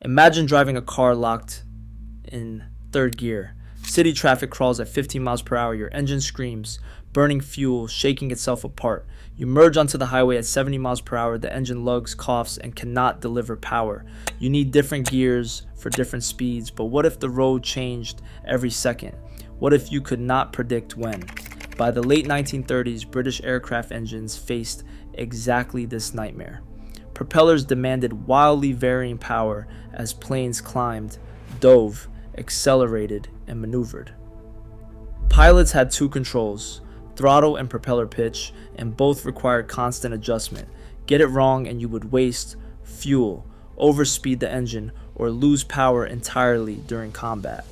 Imagine driving a car locked in third gear. City traffic crawls at 15 miles per hour. Your engine screams, burning fuel, shaking itself apart. You merge onto the highway at 70 miles per hour. The engine lugs, coughs, and cannot deliver power. You need different gears for different speeds, but what if the road changed every second? What if you could not predict when? By the late 1930s, British aircraft engines faced exactly this nightmare. Propellers demanded wildly varying power as planes climbed, dove, accelerated, and maneuvered. Pilots had two controls, throttle and propeller pitch, and both required constant adjustment. Get it wrong and you would waste fuel, overspeed the engine, or lose power entirely during combat.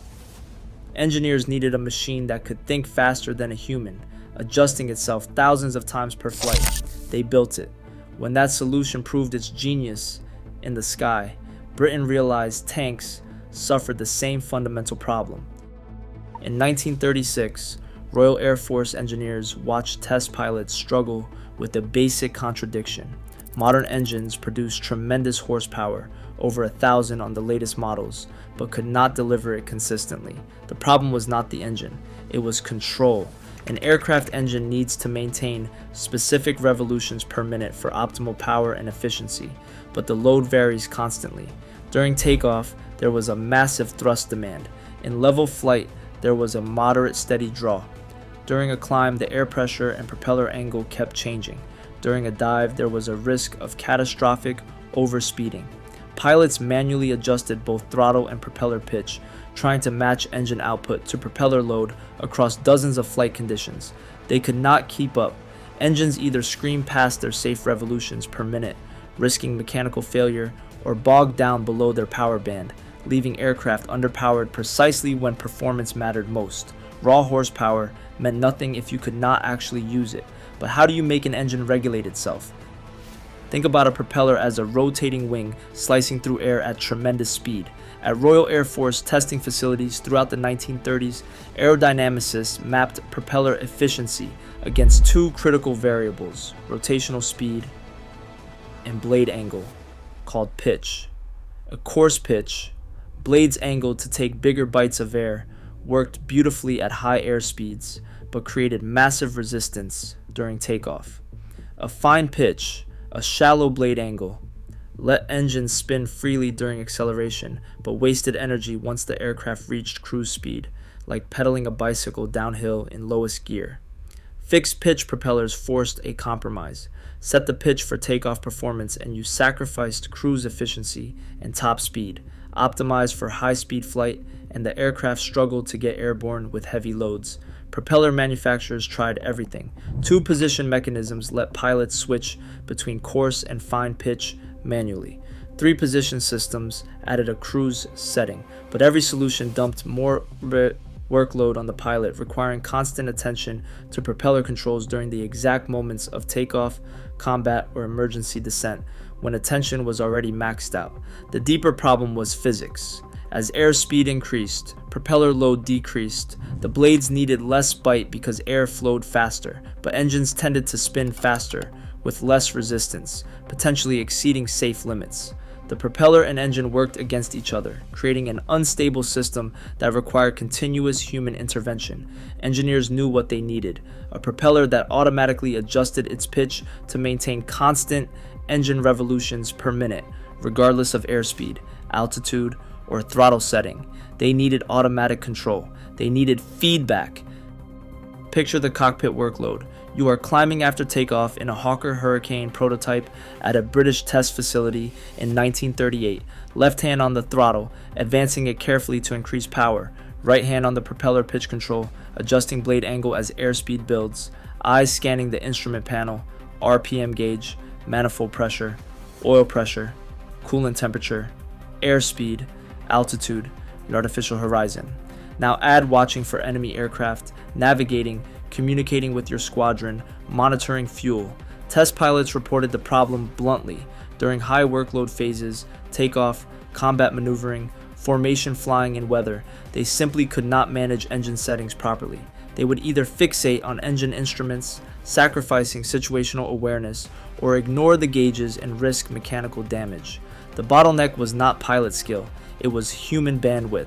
Engineers needed a machine that could think faster than a human, adjusting itself thousands of times per flight. They built it. When that solution proved its genius in the sky, Britain realized tanks suffered the same fundamental problem. In 1936, Royal Air Force engineers watched test pilots struggle with a basic contradiction. Modern engines produce tremendous horsepower, over 1,000 on the latest models, but could not deliver it consistently. The problem was not the engine, it was control. An aircraft engine needs to maintain specific revolutions per minute for optimal power and efficiency, but the load varies constantly. During takeoff, there was a massive thrust demand. In level flight, there was a moderate steady draw. During a climb, the air pressure and propeller angle kept changing. During a dive, there was a risk of catastrophic overspeeding. Pilots manually adjusted both throttle and propeller pitch, trying to match engine output to propeller load across dozens of flight conditions. They could not keep up. Engines either screamed past their safe revolutions per minute, risking mechanical failure, or bogged down below their power band, leaving aircraft underpowered precisely when performance mattered most. Raw horsepower meant nothing if you could not actually use it. But how do you make an engine regulate itself? Think about a propeller as a rotating wing slicing through air at tremendous speed. At Royal Air Force testing facilities throughout the 1930s, aerodynamicists mapped propeller efficiency against two critical variables, rotational speed and blade angle, called pitch. A coarse pitch, blades angled to take bigger bites of air, worked beautifully at high air speeds, but created massive resistance during takeoff. A fine pitch, a shallow blade angle, let engines spin freely during acceleration, but wasted energy once the aircraft reached cruise speed, like pedaling a bicycle downhill in lowest gear. Fixed pitch propellers forced a compromise. Set the pitch for takeoff performance and you sacrificed cruise efficiency and top speed, optimized for high-speed flight, and the aircraft struggled to get airborne with heavy loads. Propeller manufacturers tried everything. Two position mechanisms let pilots switch between coarse and fine pitch manually. Three position systems added a cruise setting, but every solution dumped more workload on the pilot, requiring constant attention to propeller controls during the exact moments of takeoff, combat, or emergency descent, when attention was already maxed out. The deeper problem was physics. As airspeed increased, propeller load decreased. The blades needed less bite because air flowed faster, but engines tended to spin faster, with less resistance, potentially exceeding safe limits. The propeller and engine worked against each other, creating an unstable system that required continuous human intervention. Engineers knew what they needed: a propeller that automatically adjusted its pitch to maintain constant engine revolutions per minute, regardless of airspeed, altitude, or throttle setting. They needed automatic control. They needed feedback. Picture the cockpit workload. You are climbing after takeoff in a Hawker Hurricane prototype at a British test facility in 1938. Left hand on the throttle, advancing it carefully to increase power. Right hand on the propeller pitch control, adjusting blade angle as airspeed builds. Eyes scanning the instrument panel, RPM gauge, manifold pressure, oil pressure, coolant temperature, airspeed, altitude, and artificial horizon. Now add watching for enemy aircraft, navigating, communicating with your squadron, monitoring fuel. Test pilots reported the problem bluntly. During high workload phases, takeoff, combat maneuvering, formation flying, and weather, they simply could not manage engine settings properly. They would either fixate on engine instruments, sacrificing situational awareness, or ignore the gauges and risk mechanical damage. The bottleneck was not pilot skill, it was human bandwidth.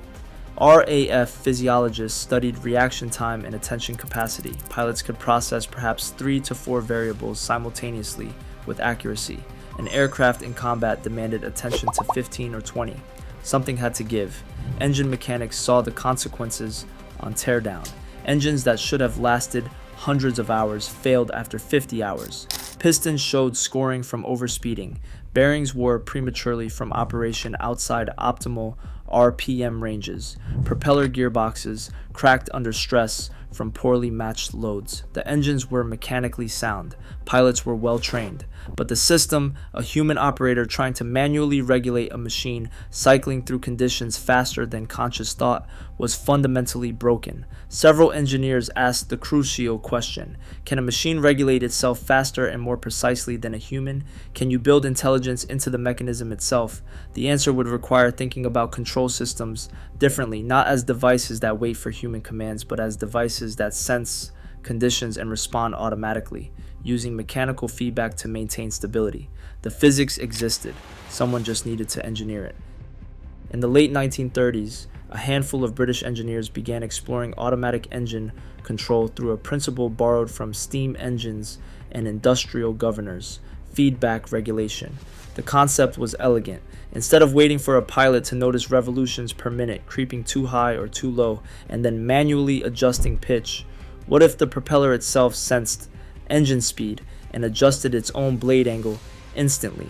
RAF physiologists studied reaction time and attention capacity. Pilots could process perhaps 3 to 4 variables simultaneously with accuracy. An aircraft in combat demanded attention to 15 or 20. Something had to give. Engine mechanics saw the consequences on teardown. Engines that should have lasted hundreds of hours failed after 50 hours. Pistons showed scoring from overspeeding. Bearings wore prematurely from operation outside optimal RPM ranges. Propeller gearboxes cracked under stress from poorly matched loads. The engines were mechanically sound. Pilots were well trained. But the system, a human operator trying to manually regulate a machine cycling through conditions faster than conscious thought, was fundamentally broken. Several engineers asked the crucial question: can a machine regulate itself faster and more precisely than a human? Can you build intelligence into the mechanism itself? The answer would require thinking about control systems differently, not as devices that wait for human commands, but as devices that sense conditions and respond automatically, using mechanical feedback to maintain stability. The physics existed, someone just needed to engineer it. In the late 1930s, a handful of British engineers began exploring automatic engine control through a principle borrowed from steam engines and industrial governors: feedback regulation. The concept was elegant. Instead of waiting for a pilot to notice revolutions per minute creeping too high or too low and then manually adjusting pitch, what if the propeller itself sensed engine speed and adjusted its own blade angle instantly?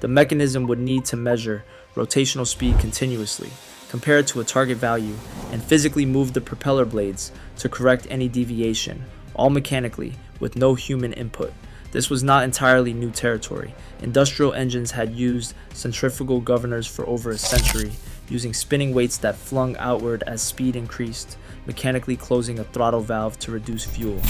The mechanism would need to measure rotational speed continuously, compare it to a target value, and physically move the propeller blades to correct any deviation, all mechanically, with no human input. This was not entirely new territory. Industrial engines had used centrifugal governors for over a century, using spinning weights that flung outward as speed increased, mechanically closing a throttle valve to reduce fuel.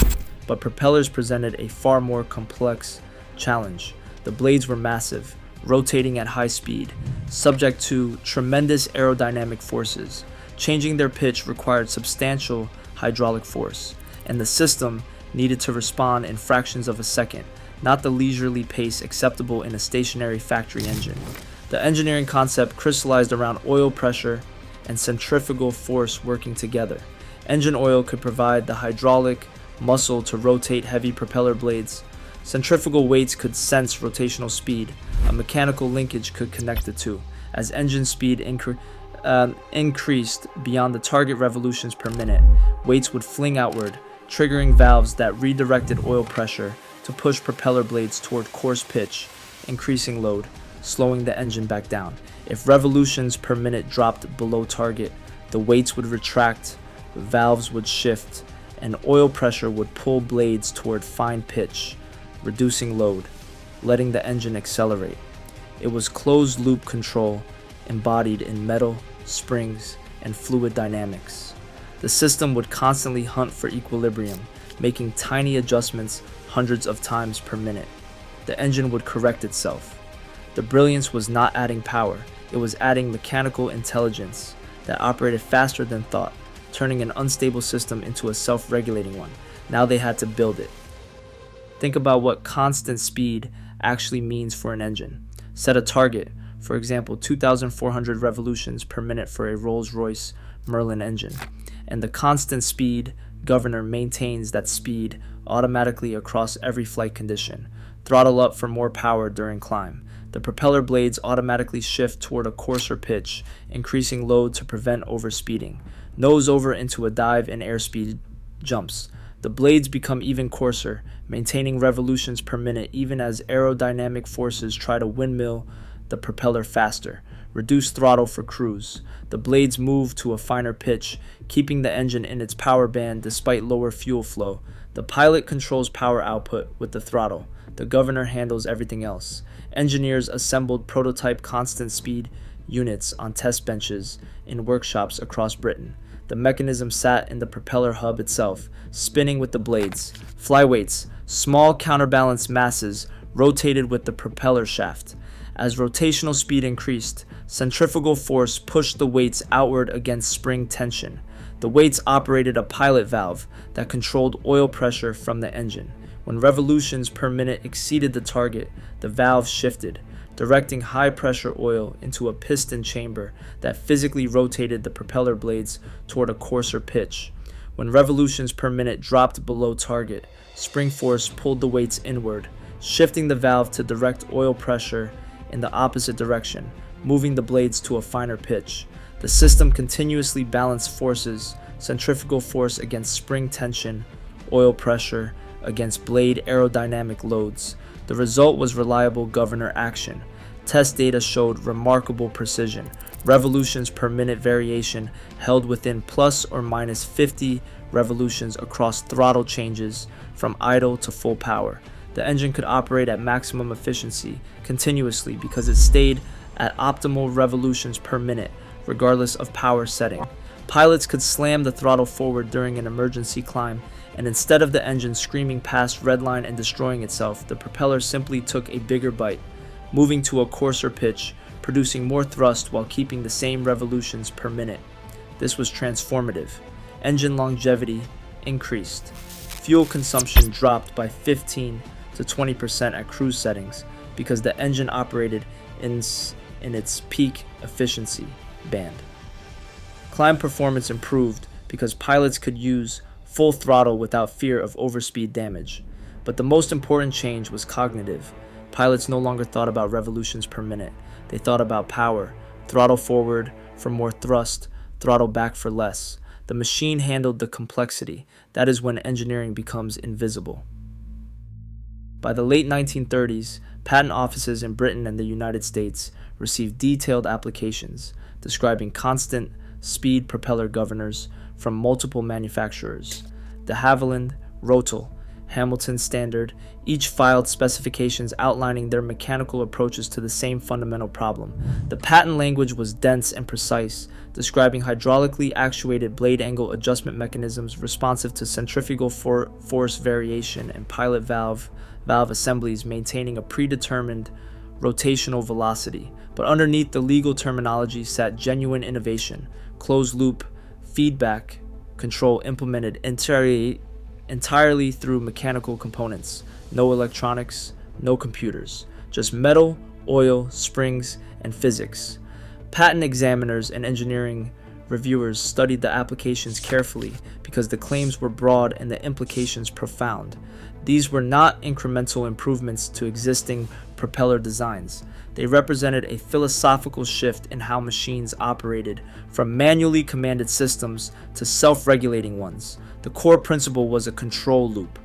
But propellers presented a far more complex challenge. The blades were massive, rotating at high speed, subject to tremendous aerodynamic forces. Changing their pitch required substantial hydraulic force, and the system needed to respond in fractions of a second, not the leisurely pace acceptable in a stationary factory engine. The engineering concept crystallized around oil pressure and centrifugal force working together. Engine oil could provide the hydraulic muscle to rotate heavy propeller blades. Centrifugal weights could sense rotational speed. A mechanical linkage could connect the two. As engine speed increased beyond the target revolutions per minute, weights would fling outward, triggering valves that redirected oil pressure to push propeller blades toward coarse pitch, increasing load, slowing the engine back down. If revolutions per minute dropped below target, the weights would retract, valves would shift, and oil pressure would pull blades toward fine pitch, reducing load, letting the engine accelerate. It was closed-loop control embodied in metal, springs, and fluid dynamics. The system would constantly hunt for equilibrium, making tiny adjustments hundreds of times per minute. The engine would correct itself. The brilliance was not adding power, it was adding mechanical intelligence that operated faster than thought, turning an unstable system into a self-regulating one. Now they had to build it. Think about what constant speed actually means for an engine. Set a target, for example 2,400 revolutions per minute for a Rolls-Royce Merlin engine, and the constant speed governor maintains that speed automatically across every flight condition. Throttle up for more power during climb. The propeller blades automatically shift toward a coarser pitch, increasing load to prevent overspeeding. Nose over into a dive and airspeed jumps. The blades become even coarser, maintaining revolutions per minute even as aerodynamic forces try to windmill the propeller faster. Reduce throttle for cruise. The blades move to a finer pitch, keeping the engine in its power band despite lower fuel flow. The pilot controls power output with the throttle. The governor handles everything else. Engineers assembled prototype constant speed units on test benches in workshops across Britain. The mechanism sat in the propeller hub itself, spinning with the blades. Flyweights, small counterbalance masses, rotated with the propeller shaft. As rotational speed increased, centrifugal force pushed the weights outward against spring tension. The weights operated a pilot valve that controlled oil pressure from the engine. When revolutions per minute exceeded the target, the valve shifted. directing high-pressure oil into a piston chamber that physically rotated the propeller blades toward a coarser pitch. When revolutions per minute dropped below target, spring force pulled the weights inward, shifting the valve to direct oil pressure in the opposite direction, moving the blades to a finer pitch. The system continuously balanced forces, centrifugal force against spring tension, oil pressure against blade aerodynamic loads. The result was reliable governor action. Test data showed remarkable precision. Revolutions per minute variation held within plus or minus 50 revolutions across throttle changes from idle to full power. The engine could operate at maximum efficiency continuously because it stayed at optimal revolutions per minute, regardless of power setting. Pilots could slam the throttle forward during an emergency climb, and instead of the engine screaming past redline and destroying itself, the propeller simply took a bigger bite, moving to a coarser pitch, producing more thrust while keeping the same revolutions per minute. This was transformative. Engine longevity increased. Fuel consumption dropped by 15 to 20% at cruise settings because the engine operated in its peak efficiency band. Climb performance improved because pilots could use full throttle without fear of overspeed damage. But the most important change was cognitive. Pilots no longer thought about revolutions per minute. They thought about power, throttle forward for more thrust, throttle back for less. The machine handled the complexity. That is when engineering becomes invisible. By the late 1930s, patent offices in Britain and the United States received detailed applications describing constant speed propeller governors from multiple manufacturers. De Havilland, Rotel, Hamilton Standard, each filed specifications outlining their mechanical approaches to the same fundamental problem. The patent language was dense and precise, describing hydraulically actuated blade angle adjustment mechanisms responsive to centrifugal force variation and pilot valve assemblies maintaining a predetermined rotational velocity. But underneath the legal terminology sat genuine innovation, closed-loop feedback control implemented entirely through mechanical components. No electronics, no computers, just metal, oil, springs, and physics. Patent examiners and engineering reviewers studied the applications carefully because the claims were broad and the implications profound. These were not incremental improvements to existing propeller designs. They represented a philosophical shift in how machines operated, from manually commanded systems to self-regulating ones. The core principle was a control loop.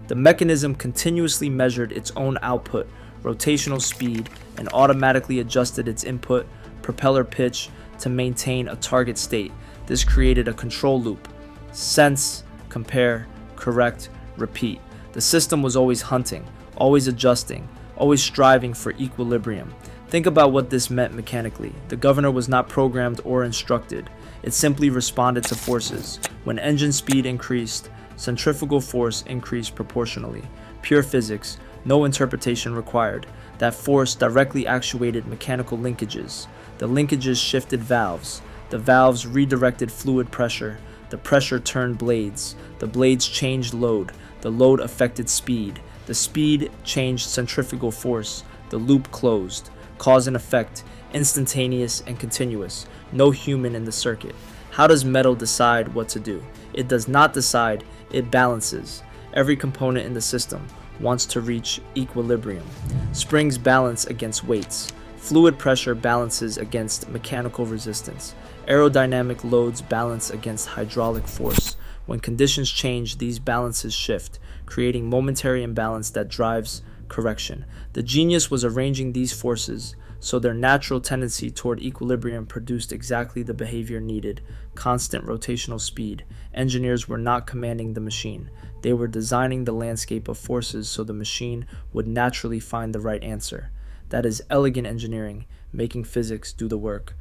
The mechanism continuously measured its own output, rotational speed, and automatically adjusted its input, propeller pitch, to maintain a target state. This created a control loop. Sense, compare, correct, repeat. The system was always hunting, always adjusting, always striving for equilibrium. Think about what this meant mechanically. The governor was not programmed or instructed. It simply responded to forces. When engine speed increased, centrifugal force increased proportionally. Pure physics, no interpretation required. That force directly actuated mechanical linkages. The linkages shifted valves. The valves redirected fluid pressure. The pressure turned blades. The blades changed load. The load affected speed. The speed changed centrifugal force. The loop closed. Cause and effect, instantaneous and continuous. No human in the circuit. How does metal decide what to do? It does not decide, it balances. Every component in the system wants to reach equilibrium. Springs balance against weights. Fluid pressure balances against mechanical resistance. Aerodynamic loads balance against hydraulic force. When conditions change, these balances shift, creating momentary imbalance that drives correction. The genius was arranging these forces so their natural tendency toward equilibrium produced exactly the behavior needed: constant rotational speed. Engineers were not commanding the machine. They were designing the landscape of forces so the machine would naturally find the right answer. That is elegant engineering, making physics do the work.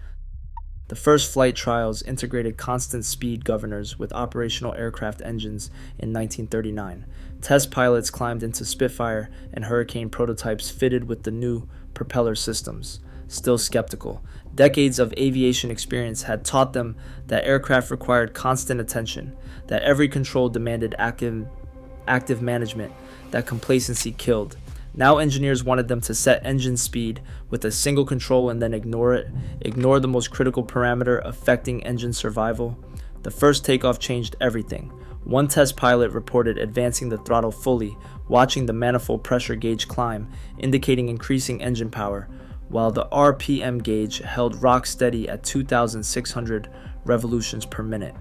The first flight trials integrated constant speed governors with operational aircraft engines in 1939. Test pilots climbed into Spitfire and Hurricane prototypes fitted with the new propeller systems. Still skeptical. Decades of aviation experience had taught them that aircraft required constant attention, that every control demanded active management, that complacency killed. Now engineers wanted them to set engine speed with a single control and then ignore the most critical parameter affecting engine survival. The first takeoff changed everything. One test pilot reported advancing the throttle fully, watching the manifold pressure gauge climb, indicating increasing engine power, while the RPM gauge held rock steady at 2,600 revolutions per minute.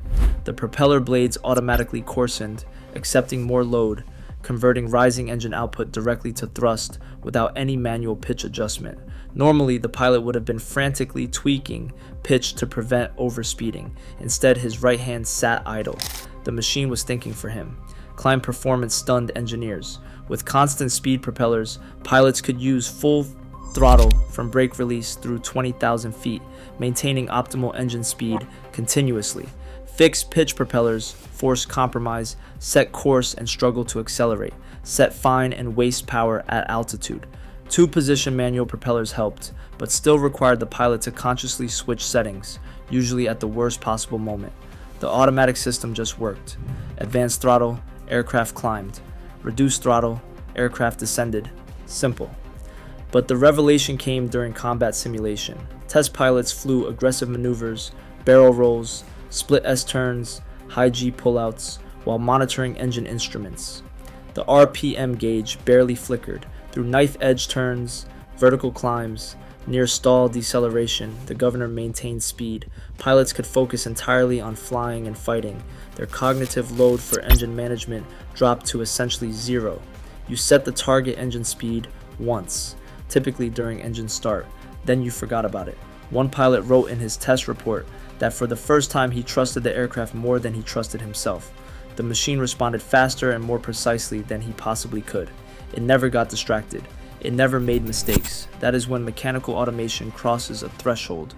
The propeller blades automatically coarsened, accepting more load, converting rising engine output directly to thrust without any manual pitch adjustment. Normally, the pilot would have been frantically tweaking pitch to prevent overspeeding. Instead, his right hand sat idle. The machine was thinking for him. Climb performance stunned engineers. With constant speed propellers, pilots could use full throttle from brake release through 20,000 feet, maintaining optimal engine speed continuously. Fixed pitch propellers forced compromise, set course and struggle to accelerate, set fine and waste power at altitude. Two-position manual propellers helped, but still required the pilot to consciously switch settings, usually at the worst possible moment. The automatic system just worked. Advanced throttle, aircraft climbed. Reduced throttle, aircraft descended. Simple. But the revelation came during combat simulation. Test pilots flew aggressive maneuvers, barrel rolls, split S-turns, high G pullouts, while monitoring engine instruments. The RPM gauge barely flickered. Through knife-edge turns, vertical climbs, near stall deceleration, the governor maintained speed. Pilots could focus entirely on flying and fighting. Their cognitive load for engine management dropped to essentially zero. You set the target engine speed once, typically during engine start, then you forgot about it. One pilot wrote in his test report that for the first time he trusted the aircraft more than he trusted himself. The machine responded faster and more precisely than he possibly could. It never got distracted. It never made mistakes. That is when mechanical automation crosses a threshold,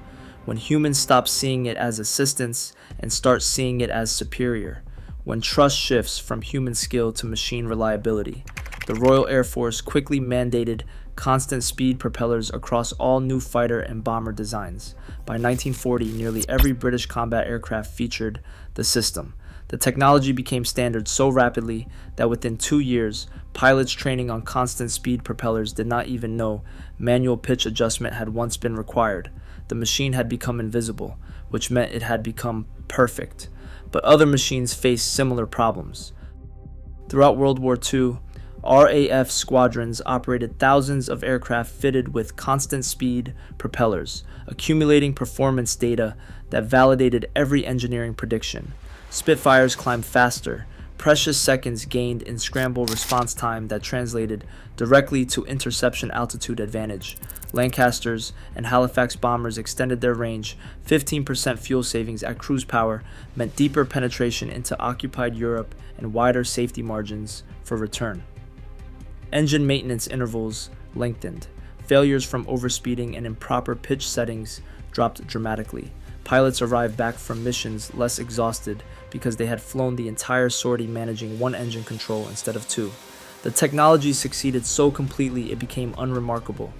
when humans stop seeing it as assistance and start seeing it as superior, when trust shifts from human skill to machine reliability. The Royal Air Force quickly mandated constant speed propellers across all new fighter and bomber designs. By 1940, nearly every British combat aircraft featured the system. The technology became standard so rapidly that within 2 years, pilots training on constant speed propellers did not even know manual pitch adjustment had once been required. The machine had become invisible, which meant it had become perfect. But other machines faced similar problems. Throughout World War II, RAF squadrons operated thousands of aircraft fitted with constant speed propellers, accumulating performance data that validated every engineering prediction. Spitfires climbed faster, precious seconds gained in scramble response time that translated directly to interception altitude advantage. Lancasters and Halifax bombers extended their range. 15% fuel savings at cruise power meant deeper penetration into occupied Europe and wider safety margins for return. Engine maintenance intervals lengthened. Failures from overspeeding and improper pitch settings dropped dramatically. Pilots arrived back from missions less exhausted because they had flown the entire sortie managing one engine control instead of two. The technology succeeded so completely it became unremarkable.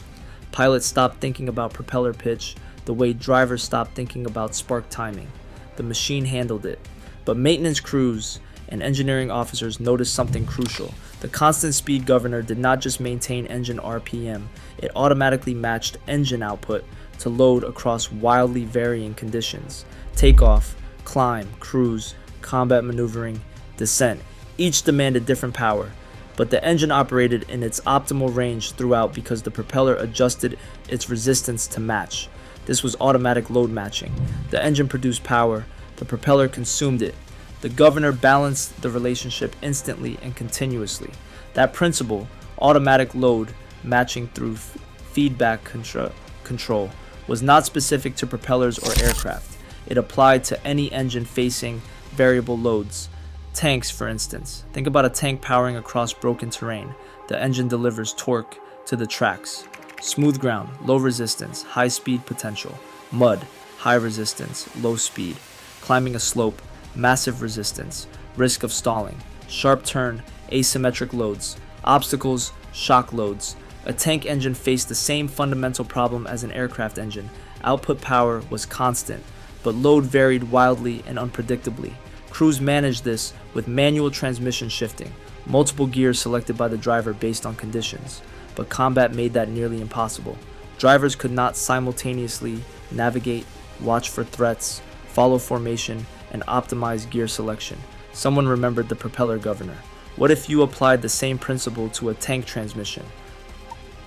Pilots stopped thinking about propeller pitch the way drivers stopped thinking about spark timing. The machine handled it. But maintenance crews and engineering officers noticed something crucial. The constant speed governor did not just maintain engine RPM, it automatically matched engine output to load across wildly varying conditions. Takeoff, climb, cruise, combat maneuvering, descent. Each demanded different power, but the engine operated in its optimal range throughout because the propeller adjusted its resistance to match. This was automatic load matching. The engine produced power, the propeller consumed it. The governor balanced the relationship instantly and continuously. That principle, automatic load matching through feedback control, was not specific to propellers or aircraft. It applied to any engine facing variable loads. Tanks, for instance. Think about a tank powering across broken terrain. The engine delivers torque to the tracks. Smooth ground, low resistance, high speed potential. Mud, high resistance, low speed. Climbing a slope, massive resistance, risk of stalling. Sharp turn, asymmetric loads. Obstacles, shock loads. A tank engine faced the same fundamental problem as an aircraft engine. Output power was constant, but load varied wildly and unpredictably. Crews managed this with manual transmission shifting, multiple gears selected by the driver based on conditions. but combat made that nearly impossible. Drivers could not simultaneously navigate, watch for threats, follow formation, and optimize gear selection. Someone remembered the propeller governor. What if you applied the same principle to a tank transmission?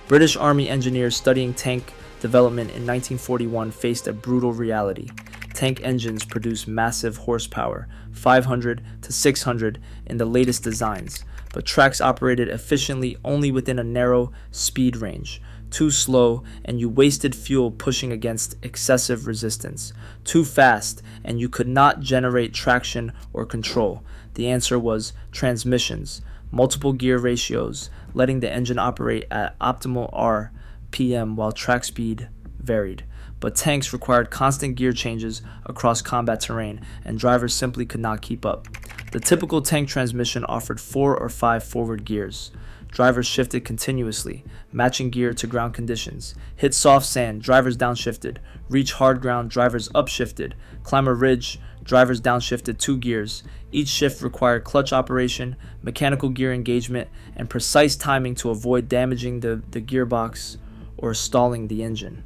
British Army engineers studying tank development in 1941 faced a brutal reality. Tank engines produce massive horsepower, 500 to 600 in the latest designs, but tracks operated efficiently only within a narrow speed range. Too slow, and you wasted fuel pushing against excessive resistance. Too fast, and you could not generate traction or control. The answer was transmissions, multiple gear ratios, letting the engine operate at optimal RPM while track speed varied. But tanks required constant gear changes across combat terrain, and drivers simply could not keep up. The typical tank transmission offered 4 or 5 forward gears. Drivers shifted continuously, matching gear to ground conditions. Hit soft sand, drivers downshifted. Reach hard ground, drivers upshifted. Climb a ridge, drivers downshifted 2 gears. Each shift required clutch operation, mechanical gear engagement, and precise timing to avoid damaging the gearbox or stalling the engine.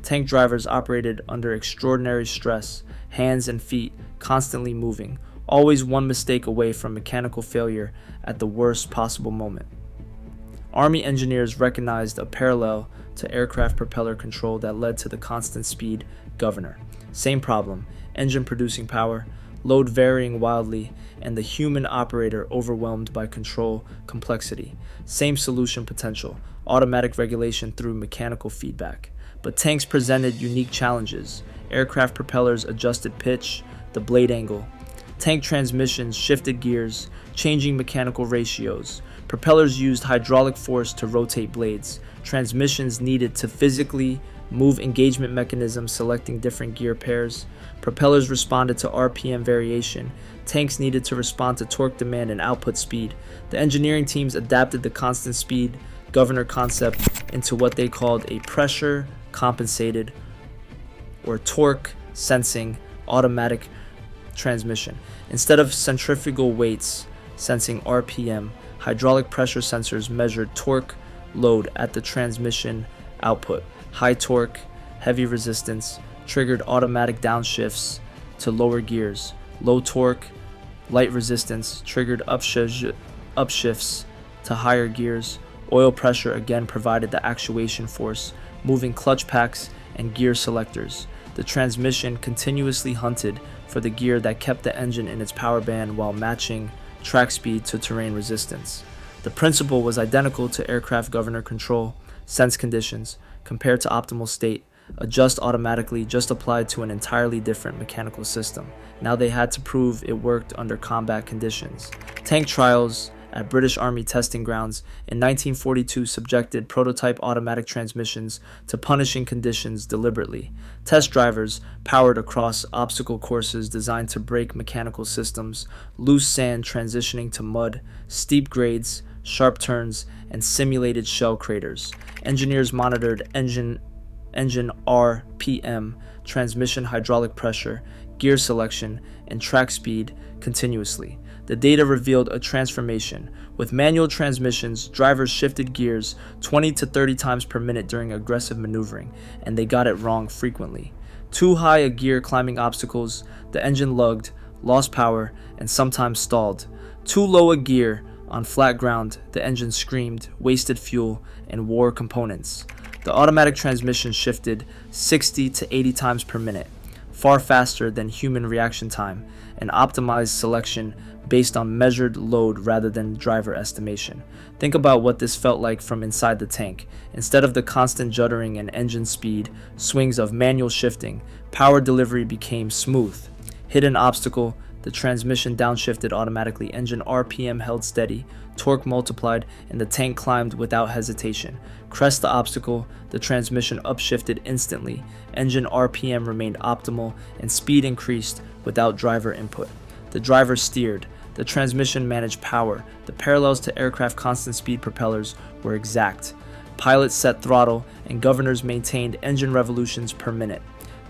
Tank drivers operated under extraordinary stress, hands and feet constantly moving, always one mistake away from mechanical failure at the worst possible moment. Army engineers recognized a parallel to aircraft propeller control that led to the constant speed governor. Same problem, engine producing power, load varying wildly, and the human operator overwhelmed by control complexity. Same solution potential, automatic regulation through mechanical feedback. But tanks presented unique challenges. Aircraft propellers adjusted pitch, the blade angle. Tank transmissions shifted gears, changing mechanical ratios. Propellers used hydraulic force to rotate blades. Transmissions needed to physically move engagement mechanisms, selecting different gear pairs. Propellers responded to RPM variation. Tanks needed to respond to torque demand and output speed. The engineering teams adapted the constant speed governor concept into what they called a pressure compensated or torque sensing automatic transmission. Instead of centrifugal weights sensing RPM, hydraulic pressure sensors measured torque load at the transmission output. High torque, heavy resistance triggered automatic downshifts to lower gears. Low torque, light resistance triggered upshifts to higher gears. Oil pressure again provided the actuation force, moving clutch packs and gear selectors. The transmission continuously hunted for the gear that kept the engine in its power band while matching track speed to terrain resistance. The principle was identical to aircraft governor control: sense conditions, compare to optimal state, adjust automatically, just applied to an entirely different mechanical system. Now they had to prove it worked under combat conditions. Tank trials at British Army testing grounds in 1942 subjected prototype automatic transmissions to punishing conditions deliberately. Test drivers powered across obstacle courses designed to break mechanical systems, loose sand transitioning to mud, steep grades, sharp turns, and simulated shell craters. Engineers monitored engine RPM, transmission hydraulic pressure, gear selection, and track speed continuously. The data revealed a transformation. With manual transmissions, drivers shifted gears 20 to 30 times per minute during aggressive maneuvering, and they got it wrong frequently. Too high a gear climbing obstacles, the engine lugged, lost power, and sometimes stalled. Too low a gear on flat ground, the engine screamed, wasted fuel, and wore components. The automatic transmission shifted 60 to 80 times per minute, far faster than human reaction time, and optimized selection based on measured load rather than driver estimation. Think about what this felt like from inside the tank. Instead of the constant juddering and engine speed swings of manual shifting, power delivery became smooth. Hit an obstacle, the transmission downshifted automatically, engine RPM held steady, torque multiplied, and the tank climbed without hesitation. Crest the obstacle, the transmission upshifted instantly, engine RPM remained optimal, and speed increased without driver input. The driver steered, the transmission managed power. The parallels to aircraft constant speed propellers were exact. Pilots set throttle, and governors maintained engine revolutions per minute.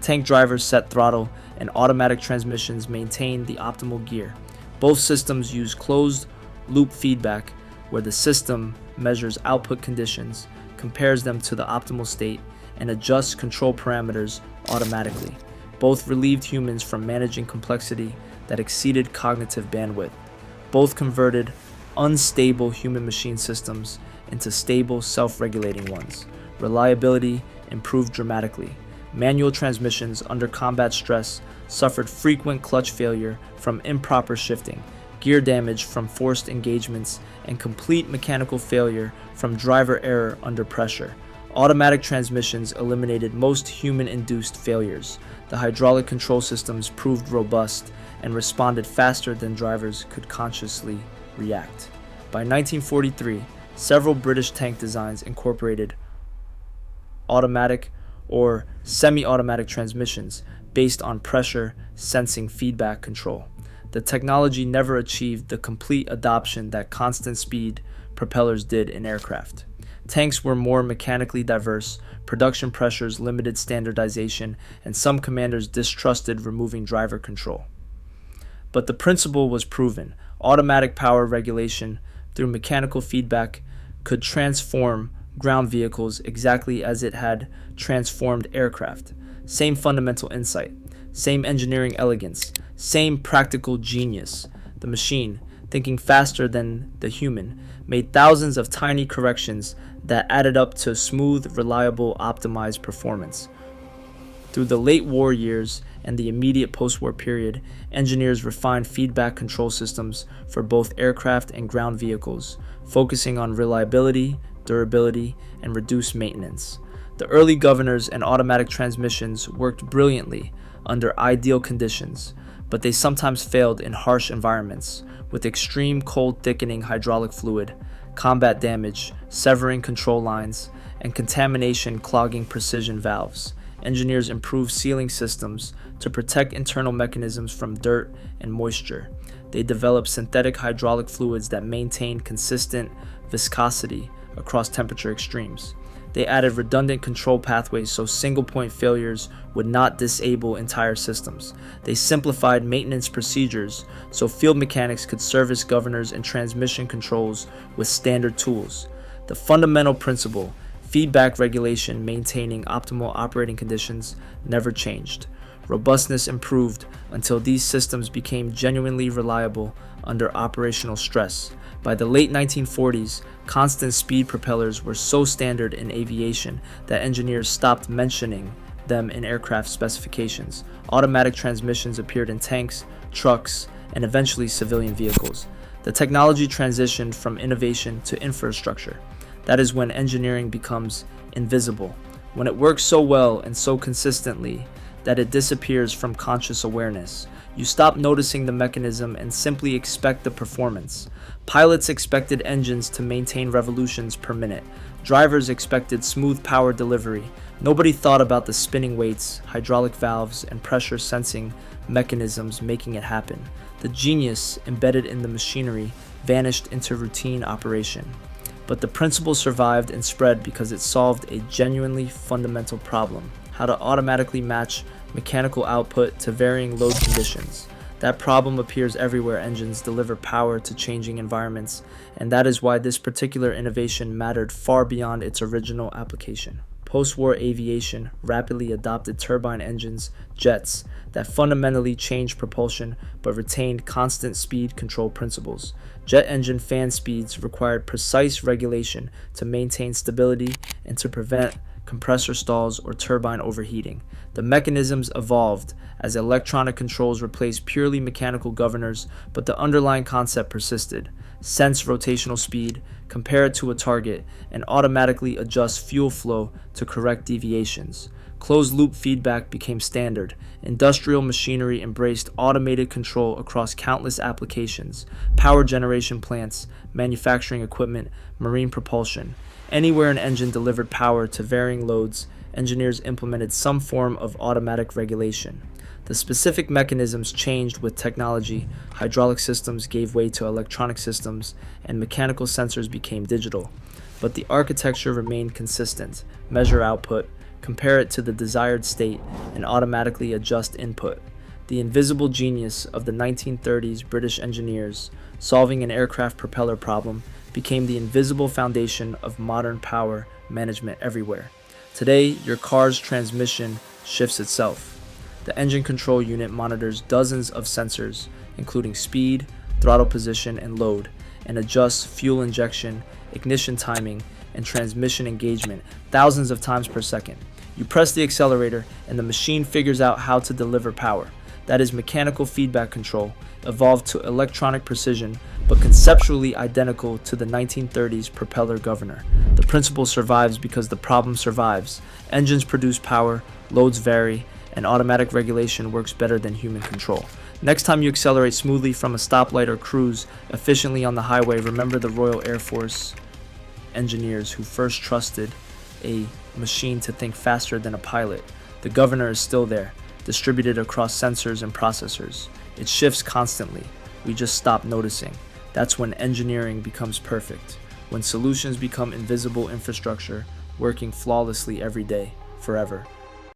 Tank drivers set throttle, and automatic transmissions maintained the optimal gear. Both systems used closed loop feedback, where the system measures output conditions, compares them to the optimal state, and adjusts control parameters automatically. Both relieved humans from managing complexity that exceeded cognitive bandwidth. Both converted unstable human-machine systems into stable, self-regulating ones. Reliability improved dramatically. Manual transmissions under combat stress suffered frequent clutch failure from improper shifting, gear damage from forced engagements, and complete mechanical failure from driver error under pressure. Automatic transmissions eliminated most human-induced failures. The hydraulic control systems proved robust and responded faster than drivers could consciously react. By 1943, several British tank designs incorporated automatic or semi-automatic transmissions based on pressure sensing feedback control. The technology never achieved the complete adoption that constant speed propellers did in aircraft. Tanks were more mechanically diverse, production pressures limited standardization, and some commanders distrusted removing driver control. But the principle was proven. Automatic power regulation through mechanical feedback could transform ground vehicles exactly as it had transformed aircraft. Same fundamental insight, same engineering elegance, same practical genius. The machine, thinking faster than the human, made thousands of tiny corrections that added up to smooth, reliable, optimized performance. Through the late war years and the immediate post-war period, engineers refined feedback control systems for both aircraft and ground vehicles, focusing on reliability, durability, and reduced maintenance. The early governors and automatic transmissions worked brilliantly under ideal conditions, but they sometimes failed in harsh environments, with extreme cold thickening hydraulic fluid, combat damage, severing control lines, and contamination clogging precision valves. Engineers improved sealing systems to protect internal mechanisms from dirt and moisture. They developed synthetic hydraulic fluids that maintained consistent viscosity across temperature extremes. They added redundant control pathways so single-point failures would not disable entire systems. They simplified maintenance procedures so field mechanics could service governors and transmission controls with standard tools. The fundamental principle, feedback regulation maintaining optimal operating conditions, never changed. Robustness improved until these systems became genuinely reliable under operational stress. By the late 1940s, constant speed propellers were so standard in aviation that engineers stopped mentioning them in aircraft specifications. Automatic transmissions appeared in tanks, trucks, and eventually civilian vehicles. The technology transitioned from innovation to infrastructure. That is when engineering becomes invisible, when it works so well and so consistently that it disappears from conscious awareness. You stop noticing the mechanism and simply expect the performance. Pilots expected engines to maintain revolutions per minute. Drivers expected smooth power delivery. Nobody thought about the spinning weights, hydraulic valves, and pressure sensing mechanisms making it happen. The genius embedded in the machinery vanished into routine operation. But the principle survived and spread because it solved a genuinely fundamental problem: how to automatically match mechanical output to varying load conditions. That problem appears everywhere engines deliver power to changing environments, and that is why this particular innovation mattered far beyond its original application. Post-war aviation rapidly adopted turbine engines, jets, that fundamentally changed propulsion but retained constant speed control principles. Jet engine fan speeds required precise regulation to maintain stability and to prevent compressor stalls or turbine overheating. The mechanisms evolved as electronic controls replaced purely mechanical governors, but the underlying concept persisted. Sense rotational speed, compare it to a target, and automatically adjust fuel flow to correct deviations. Closed-loop feedback became standard. Industrial machinery embraced automated control across countless applications: power generation plants, manufacturing equipment, marine propulsion. Anywhere an engine delivered power to varying loads, engineers implemented some form of automatic regulation. The specific mechanisms changed with technology. Hydraulic systems gave way to electronic systems, and mechanical sensors became digital. But the architecture remained consistent: measure output, compare it to the desired state, and automatically adjust input. The invisible genius of the 1930s British engineers, solving an aircraft propeller problem, became the invisible foundation of modern power management everywhere. Today, your car's transmission shifts itself. The engine control unit monitors dozens of sensors, including speed, throttle position, and load, and adjusts fuel injection, ignition timing, and transmission engagement thousands of times per second. You press the accelerator, and the machine figures out how to deliver power. That is mechanical feedback control, evolved to electronic precision, but conceptually identical to the 1930s propeller governor. The principle survives because the problem survives. Engines produce power, loads vary, and automatic regulation works better than human control. Next time you accelerate smoothly from a stoplight or cruise efficiently on the highway, remember the Royal Air Force engineers who first trusted a machine to think faster than a pilot. The governor is still there, distributed across sensors and processors. It shifts constantly. We just stop noticing. That's when engineering becomes perfect, when solutions become invisible infrastructure, working flawlessly every day, forever.